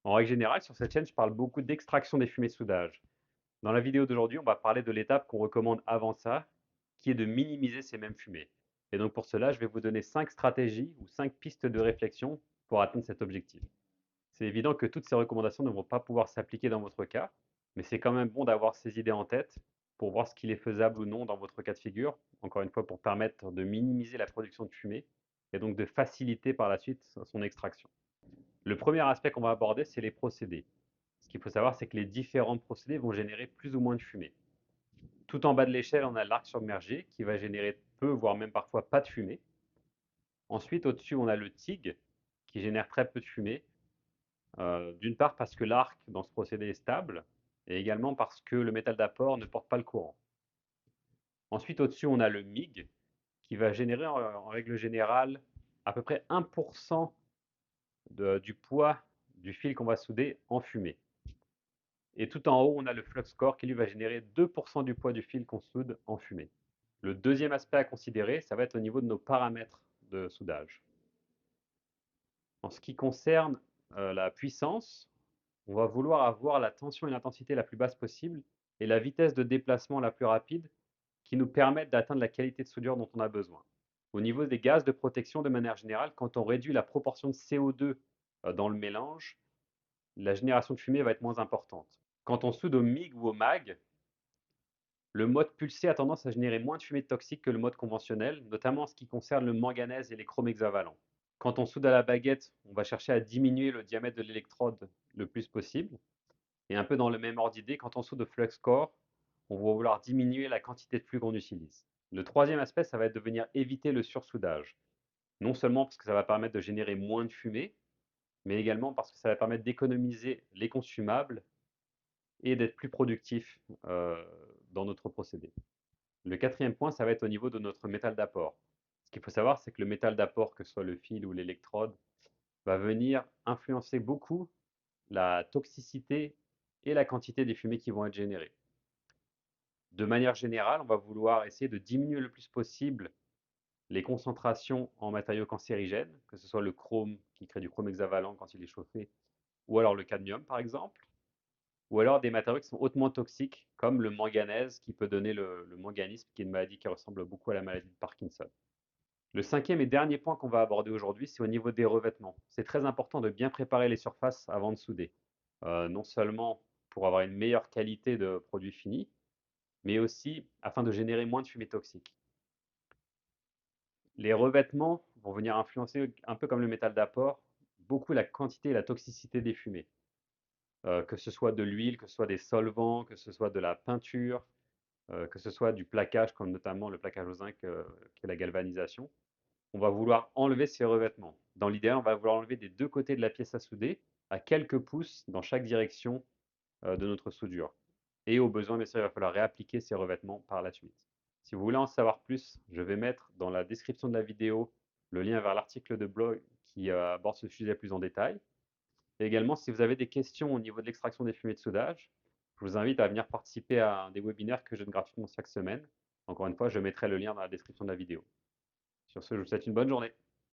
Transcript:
En règle générale, sur cette chaîne, je parle beaucoup d'extraction des fumées de soudage. Dans la vidéo d'aujourd'hui, on va parler de l'étape qu'on recommande avant ça, qui est de minimiser ces mêmes fumées. Et donc pour cela, je vais vous donner 5 stratégies ou 5 pistes de réflexion pour atteindre cet objectif. C'est évident que toutes ces recommandations ne vont pas pouvoir s'appliquer dans votre cas, mais c'est quand même bon d'avoir ces idées en tête pour voir ce qu'il est faisable ou non dans votre cas de figure, encore une fois pour permettre de minimiser la production de fumée et donc de faciliter par la suite son extraction. Le premier aspect qu'on va aborder, c'est les procédés. Ce qu'il faut savoir, c'est que les différents procédés vont générer plus ou moins de fumée. Tout en bas de l'échelle, on a l'arc submergé qui va générer peu, voire même parfois pas de fumée. Ensuite, au-dessus, on a le TIG qui génère très peu de fumée. D'une part parce que l'arc dans ce procédé est stable et également parce que le métal d'apport ne porte pas le courant. Ensuite, au-dessus, on a le MIG qui va générer en règle générale à peu près 1% du poids du fil qu'on va souder en fumée. Et tout en haut, on a le flux core qui lui va générer 2% du poids du fil qu'on soude en fumée. Le deuxième aspect à considérer, ça va être au niveau de nos paramètres de soudage. En ce qui concerne la puissance, on va vouloir avoir la tension et l'intensité la plus basse possible et la vitesse de déplacement la plus rapide qui nous permettent d'atteindre la qualité de soudure dont on a besoin. Au niveau des gaz de protection, de manière générale, quand on réduit la proportion de CO2 dans le mélange, la génération de fumée va être moins importante. Quand on soude au MIG ou au MAG, le mode pulsé a tendance à générer moins de fumée toxique que le mode conventionnel, notamment en ce qui concerne le manganèse et les chromes hexavalents. Quand on soude à la baguette, on va chercher à diminuer le diamètre de l'électrode le plus possible. Et un peu dans le même ordre d'idée, quand on soude au flux core, on va vouloir diminuer la quantité de flux qu'on utilise. Le troisième aspect, ça va être de venir éviter le sursoudage. Non seulement parce que ça va permettre de générer moins de fumée, mais également parce que ça va permettre d'économiser les consumables et d'être plus productif dans notre procédé. Le quatrième point, ça va être au niveau de notre métal d'apport. Ce qu'il faut savoir, c'est que le métal d'apport, que ce soit le fil ou l'électrode, va venir influencer beaucoup la toxicité et la quantité des fumées qui vont être générées. De manière générale, on va vouloir essayer de diminuer le plus possible les concentrations en matériaux cancérigènes, que ce soit le chrome qui crée du chrome hexavalent quand il est chauffé, ou alors le cadmium par exemple, ou alors des matériaux qui sont hautement toxiques, comme le manganèse qui peut donner le manganisme, qui est une maladie qui ressemble beaucoup à la maladie de Parkinson. Le cinquième et dernier point qu'on va aborder aujourd'hui, c'est au niveau des revêtements. C'est très important de bien préparer les surfaces avant de souder. Non seulement pour avoir une meilleure qualité de produit fini, mais aussi afin de générer moins de fumée toxique. Les revêtements vont venir influencer, un peu comme le métal d'apport, beaucoup la quantité et la toxicité des fumées. Que ce soit de l'huile, que ce soit des solvants, que ce soit de la peinture, que ce soit du plaquage, comme notamment le plaquage au zinc, qui est la galvanisation. On va vouloir enlever ces revêtements. Dans l'idéal, on va vouloir enlever des deux côtés de la pièce à souder, à quelques pouces dans chaque direction de notre soudure. Et au besoin, bien sûr, il va falloir réappliquer ces revêtements par la suite. Si vous voulez en savoir plus, je vais mettre dans la description de la vidéo le lien vers l'article de blog qui aborde ce sujet plus en détail. Et également, si vous avez des questions au niveau de l'extraction des fumées de soudage, je vous invite à venir participer à un des webinaires que je donne gratuitement chaque semaine. Encore une fois, je mettrai le lien dans la description de la vidéo. Sur ce, je vous souhaite une bonne journée.